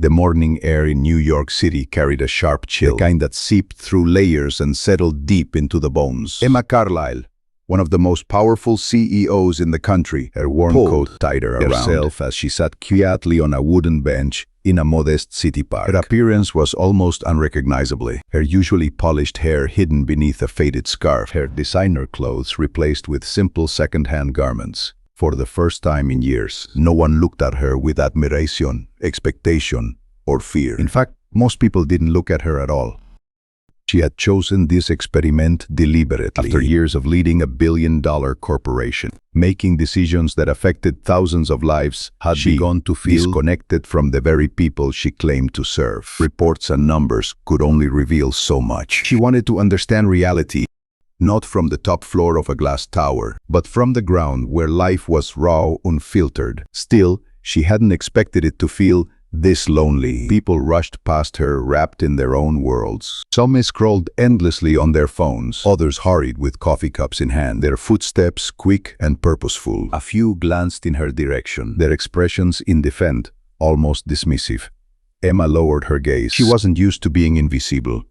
The morning air in New York City carried a sharp chill, the kind that seeped through layers and settled deep into the bones. Emma Carlyle, one of the most powerful CEOs in the country, her warm coat tighter around herself as she sat quietly on a wooden bench in a modest city park. Her appearance was almost unrecognizable, her usually polished hair hidden beneath a faded scarf, her designer clothes replaced with simple second-hand garments. For the first time in years, no one looked at her with admiration, expectation, or fear. In fact, most people didn't look at her at all. She had chosen this experiment deliberately. After years of leading a billion-dollar corporation, making decisions that affected thousands of lives, had begun to feel disconnected from the very people she claimed to serve. Reports and numbers could only reveal so much. She wanted to understand reality, not from the top floor of a glass tower, but from the ground where life was raw, unfiltered. Still, she hadn't expected it to feel this lonely. People rushed past her, wrapped in their own worlds. Some scrolled endlessly on their phones. Others hurried with coffee cups in hand, their footsteps quick and purposeful. A few glanced in her direction, their expressions indifferent, almost dismissive. Emma lowered her gaze. She wasn't used to being invisible.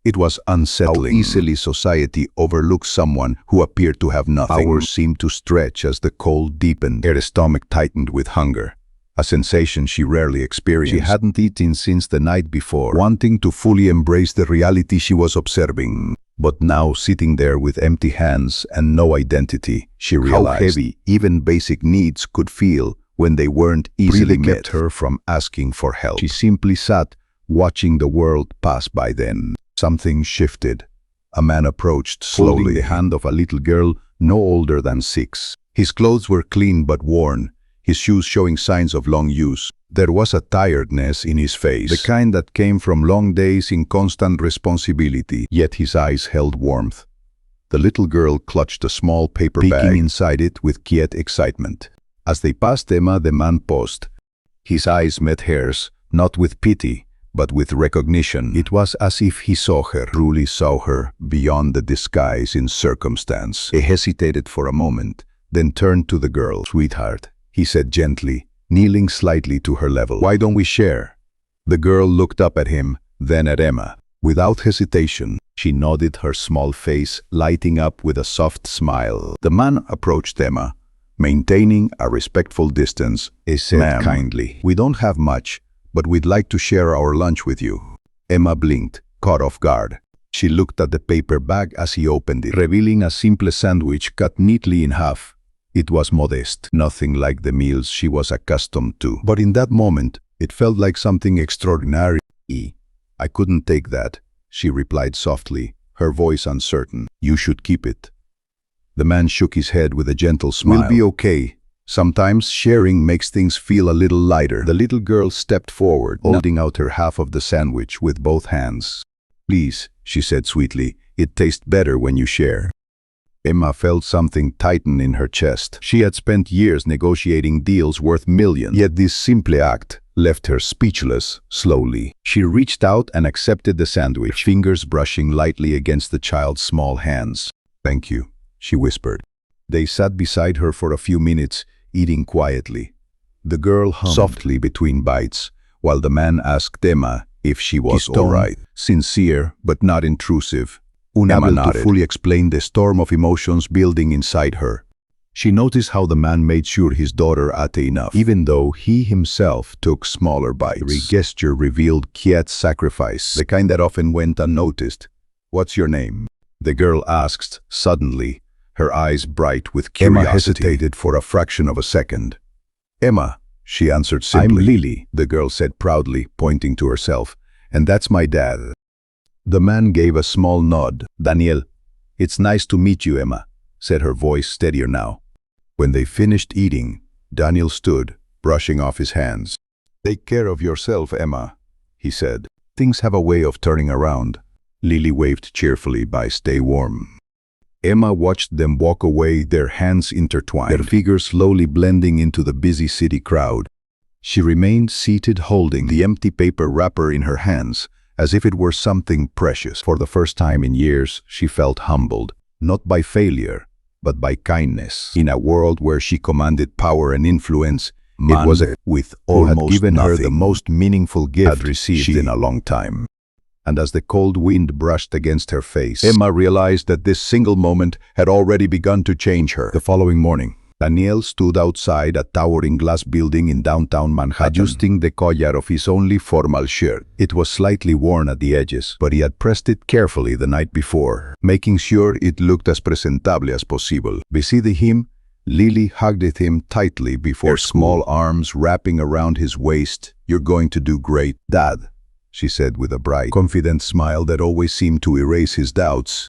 It was unsettling how easily society overlooks someone who appeared to have nothing. Hours seemed to stretch as the cold deepened. Her stomach tightened with hunger, a sensation she rarely experienced. She hadn't eaten since the night before, wanting to fully embrace the reality she was observing. But now, sitting there with empty hands and no identity, she realized how heavy even basic needs could feel when they weren't easily met. Kept her from asking for help. She simply sat, watching the world pass by. Then something shifted. A man approached slowly, holding the hand of a little girl no older than 6. His clothes were clean but worn, his shoes showing signs of long use. There was a tiredness in his face, the kind that came from long days in constant responsibility, yet his eyes held warmth. The little girl clutched a small paper bag, peeking inside it with quiet excitement. As they passed Emma, the man paused. His eyes met hers, not with pity, but with recognition. It was as if he saw her, truly saw her, beyond the disguise in circumstance. He hesitated for a moment, then turned to the girl. "Sweetheart," he said gently, kneeling slightly to her level. "Why don't we share?" The girl looked up at him, then at Emma. Without hesitation, she nodded, her small face lighting up with a soft smile. The man approached Emma, maintaining a respectful distance. He said kindly, "We don't have much, but we'd like to share our lunch with you." Emma blinked, caught off guard. She looked at the paper bag as he opened it, revealing a simple sandwich cut neatly in half. It was modest, nothing like the meals she was accustomed to. But in that moment, it felt like something extraordinary. "I couldn't take that," she replied softly, her voice uncertain. "You should keep it." The man shook his head with a gentle smile. "We'll be okay. Sometimes sharing makes things feel a little lighter." The little girl stepped forward, holding out her half of the sandwich with both hands. "Please," she said sweetly, "it tastes better when you share." Emma felt something tighten in her chest. She had spent years negotiating deals worth millions, yet this simple act left her speechless. Slowly, she reached out and accepted the sandwich, fingers brushing lightly against the child's small hands. "Thank you," she whispered. They sat beside her for a few minutes, eating quietly. The girl hummed softly between bites, while the man asked Emma if she was all right. Sincere, but not intrusive. Unable to fully explain the storm of emotions building inside her. She noticed how the man made sure his daughter ate enough, even though he himself took smaller bites. Every gesture revealed quiet sacrifice, the kind that often went unnoticed. "What's your name?" the girl asked suddenly, her eyes bright with curiosity. Emma hesitated for a fraction of a second. "Emma," she answered simply. "I'm Lily," the girl said proudly, pointing to herself. "And that's my dad." The man gave a small nod. "Daniel, it's nice to meet you, Emma," said her voice steadier now. When they finished eating, Daniel stood, brushing off his hands. "Take care of yourself, Emma," he said. "Things have a way of turning around." Lily waved cheerfully by "Stay warm." Emma watched them walk away, their hands intertwined, their figures slowly blending into the busy city crowd. She remained seated, holding the empty paper wrapper in her hands, as if it were something precious. For the first time in years, she felt humbled, not by failure, but by kindness. In a world where she commanded power and influence, man, it was with who had almost given her nothing the most meaningful gift had received she in a long time. And as the cold wind brushed against her face, Emma realized that this single moment had already begun to change her. The following morning, Daniel stood outside a towering glass building in downtown Manhattan, adjusting the collar of his only formal shirt. It was slightly worn at the edges, but he had pressed it carefully the night before, making sure it looked as presentable as possible. Beside him, Lily hugged him tightly before her small arms wrapping around his waist. "You're going to do great, Dad," she said with a bright, confident smile that always seemed to erase his doubts.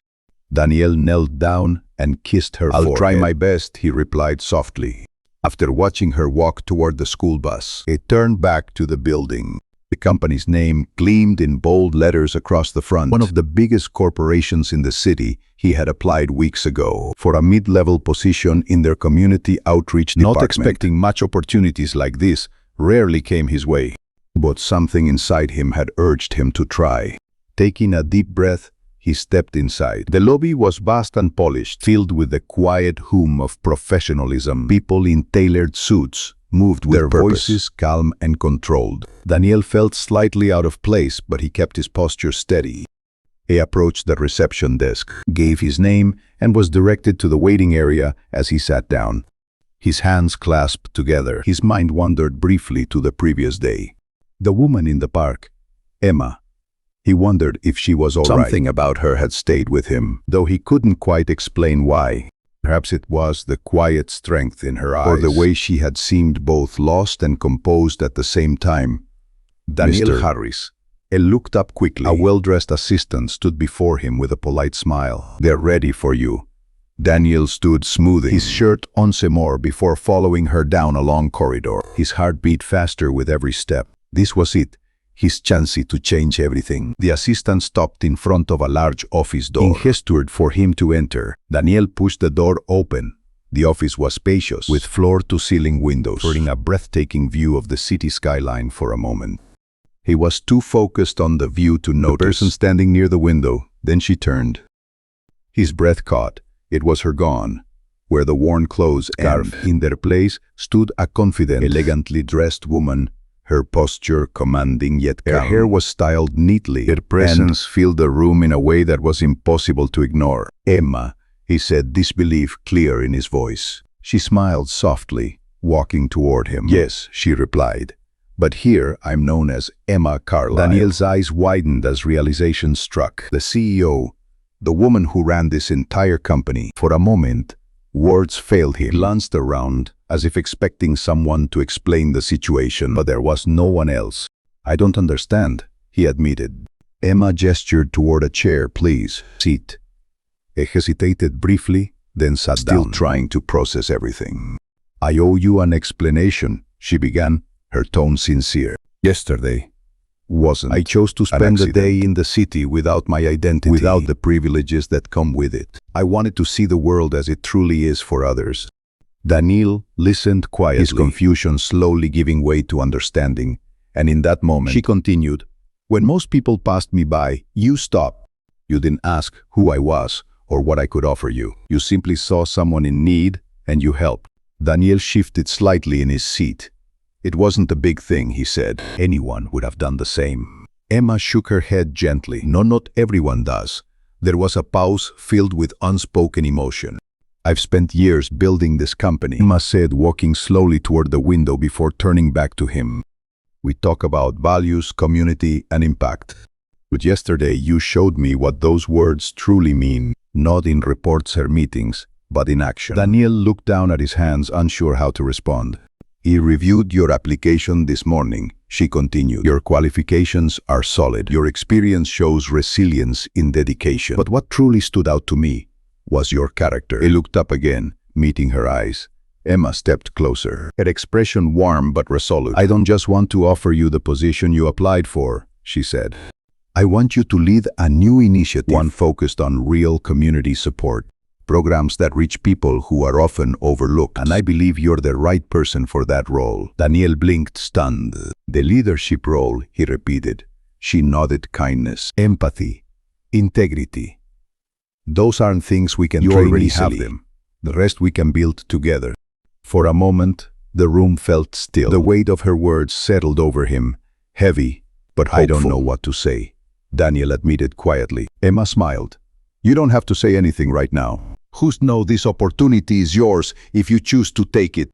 Daniel knelt down and kissed her forehead. "I'll try my best," he replied softly. After watching her walk toward the school bus, he turned back to the building. The company's name gleamed in bold letters across the front. One of the biggest corporations in the city, he had applied weeks ago for a mid-level position in their community outreach department. Not expecting much opportunities like this rarely came his way, but something inside him had urged him to try. Taking a deep breath, he stepped inside. The lobby was vast and polished, filled with the quiet hum of professionalism. People in tailored suits moved with their voices calm and controlled. Daniel felt slightly out of place, but he kept his posture steady. He approached the reception desk, gave his name, and was directed to the waiting area as he sat down. His hands clasped together. His mind wandered briefly to the previous day. The woman in the park, Emma. He wondered if she was all right. Something about her had stayed with him, though he couldn't quite explain why. Perhaps it was the quiet strength in her eyes, or the way she had seemed both lost and composed at the same time. Daniel Mr. Harris. He looked up quickly. A well-dressed assistant stood before him with a polite smile. "They're ready for you." Daniel stood smoothing his shirt once more before following her down a long corridor. His heart beat faster with every step. This was it. His chance to change everything. The assistant stopped in front of a large office door. He gestured for him to enter. Daniel pushed the door open. The office was spacious, with floor-to-ceiling windows, offering a breathtaking view of the city skyline for a moment. He was too focused on the view to notice the person standing near the window. Then she turned. His breath caught. It was her gown, where the worn clothes ended. In their place stood a confident, elegantly dressed woman, her posture commanding yet calm. Her hair was styled neatly. Her presence filled the room in a way that was impossible to ignore. "Emma," he said, disbelief clear in his voice. She smiled softly, walking toward him. "Yes," she replied, "but here I'm known as Emma Carlyle." Daniel's eyes widened as realization struck. The CEO, the woman who ran this entire company. For a moment, words failed him. He glanced around, as if expecting someone to explain the situation, but there was no one else. "I don't understand," he admitted. Emma gestured toward a chair. "Please, sit." He hesitated briefly, then sat down, still trying to process everything. "I owe you an explanation," she began, her tone sincere. "Yesterday I chose to spend the day in the city without my identity, without the privileges that come with it. I wanted to see the world as it truly is for others." Daniel listened quietly, his confusion slowly giving way to understanding. And in that moment, she continued, "When most people passed me by, you stopped. You didn't ask who I was or what I could offer you. You simply saw someone in need and you helped." Daniel shifted slightly in his seat. "It wasn't a big thing," he said. "Anyone would have done the same." Emma shook her head gently. "No, not everyone does." There was a pause filled with unspoken emotion. "I've spent years building this company," Emma said, walking slowly toward the window before turning back to him. "We talk about values, community, and impact. But yesterday you showed me what those words truly mean, not in reports or meetings, but in action." Daniel looked down at his hands, unsure how to respond. "He reviewed your application this morning," she continued. "Your qualifications are solid. Your experience shows resilience in dedication. But what truly stood out to me was your character." He looked up again, meeting her eyes. Emma stepped closer, her expression warm but resolute. "I don't just want to offer you the position you applied for," she said. "I want you to lead a new initiative, one focused on real community support. Programs that reach people who are often overlooked, and I believe you're the right person for that role." Daniel blinked, stunned. "The leadership role," he repeated. She nodded. "Kindness, empathy, integrity. Those aren't things we can train easily. You already have them. The rest we can build together." For a moment, The room felt still. The weight of her words settled over him, heavy, but hopeful. I don't know what to say, Daniel admitted quietly. Emma smiled. You don't have to say anything right now. Who's know this opportunity is yours if you choose to take it.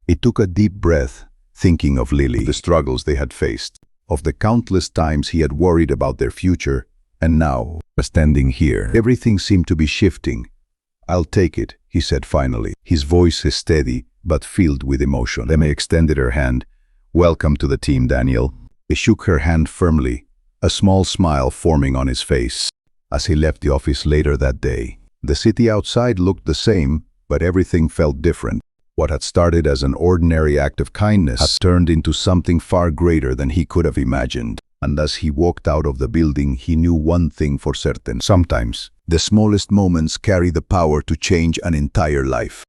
He took a deep breath, thinking of Lily, the struggles they had faced, of the countless times he had worried about their future, and now, standing here, everything seemed to be shifting. I'll take it, he said finally. His voice is steady, but filled with emotion. Emma extended her hand. Welcome to the team, Daniel. He shook her hand firmly, a small smile forming on his face. As he left the office later that day, the city outside looked the same, but everything felt different. What had started as an ordinary act of kindness had turned into something far greater than he could have imagined. And as he walked out of the building, he knew one thing for certain. Sometimes, the smallest moments carry the power to change an entire life.